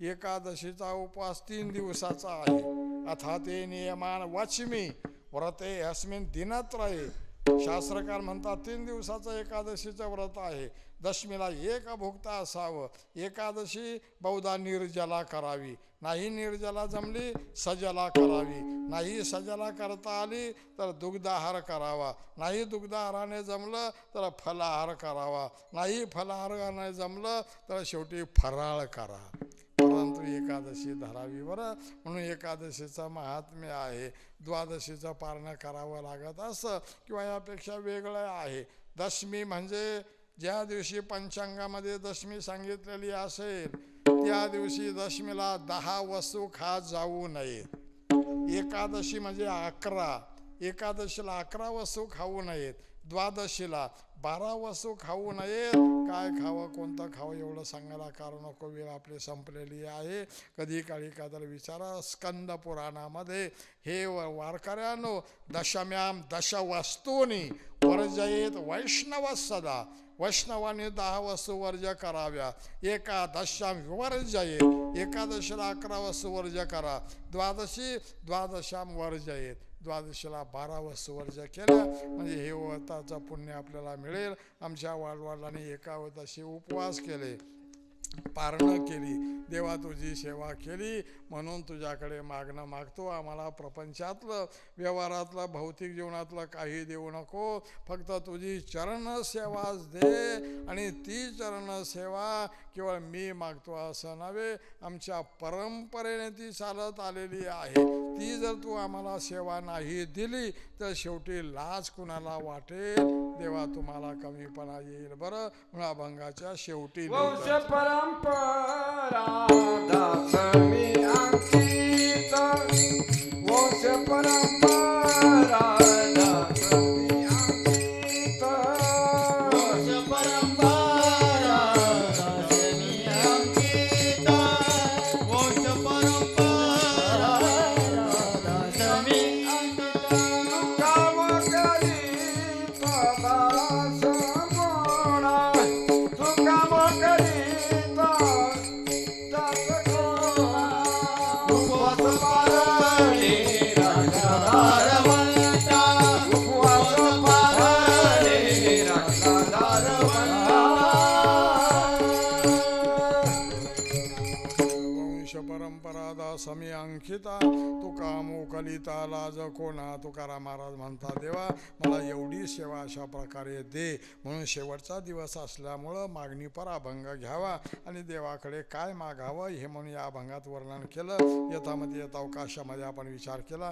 एकादशीचा उपवास 3 दिवसाचा आहे. अथा ते नियमान वच्मि व्रते अस्मिन् दिनत्रये. शास्त्रकार म्हणतात 3 दिवसाचं एकादशीचं व्रत आहे. दशमीला एक भुक्ता असावं. एकादशी बहुधा निर्जला करावी, नाही निर्जला जमली सजला करावी, नाही सजला करता आली तर दुग्धाहार करावा, नाही दुग्धाहाराने जमलं तर फलाहार करावा, नाही फलाहाराने जमलं तर शेवटी फराळ करा, परंतु एकादशी धरावी बरं. म्हणून एकादशीचं महात्म्य आहे. द्वादशीचं पारणं करावं लागत असं किंवा यापेक्षा वेगळं आहे. दशमी म्हणजे ज्या दिवशी पंचांगामध्ये दशमी सांगितलेली असेल त्या दिवशी दशमीला 10 वस्तू खात जाऊ नयेत. एकादशी म्हणजे 11, एकादशीला 11 वस्तू खाऊ नयेत. द्वादशीला 12 वस्तू खाऊ नयेत. काय खावं कोणतं खावं एवढं सांगायला कारण नको, वेळ आपली संपलेली आहे. कधी काळी कादर विचारा. स्कंद पुराणामध्ये हे वारकऱ्यांनो दशम्याम दशवस्तूनी वर्जयेत वैष्णव सदा. वैष्णवाने 10 वस्तू वर्ज कराव्या. एकादशाम विवर्जयेत, एकादशीला 11 वस्तू वर्ज करा. द्वादशाम वर्जयेत, द्वादशीला 12 वस्तू वर्ज केल्या म्हणजे हे व्रताचं पुण्य आपल्याला मिळेल. आमच्या वाडवडिलांनी एकादशी उपवास केले, पारणं केली, देवा तुझी सेवा केली म्हणून तुझ्याकडे मागणं मागतो. आम्हाला प्रपंचातलं व्यवहारातलं भौतिक जीवनातलं काही देऊ नको, फक्त तुझी चरणसेवाच दे. आणि ती चरणसेवा केवळ मी मागतो असं नव्हे, आमच्या परंपरेने ती चालत आलेली आहे. ती जर तू आम्हाला सेवा नाही दिली तर शेवटी लाज कुणाला वाटेल. देवा तुम्हाला कमीपणा येईल बरं. म्हणून अभंगाच्या शेवटी परंपरा दासमी अंकित, वंश परंपरा दासमी अंकित, वंश परंपरा दासमी अंकित, वंश परंपरा दासमी अंकित. काम करीत दास मोडा, तू काम करीत परंपरा दासमी अंकिता. तुका मोकलिता लाज कोणा. तुकाराम महाराज म्हणतात देवा मला एवढी सेवा अशा प्रकारे दे. म्हणून शेवटचा दिवस असल्यामुळं मागणी पर अभंग घ्यावा आणि देवाकडे काय मागावं हे म्हणून या अभंगात वर्णन केलं. यथामध्ये यथावकाशामध्ये आपण विचार केला.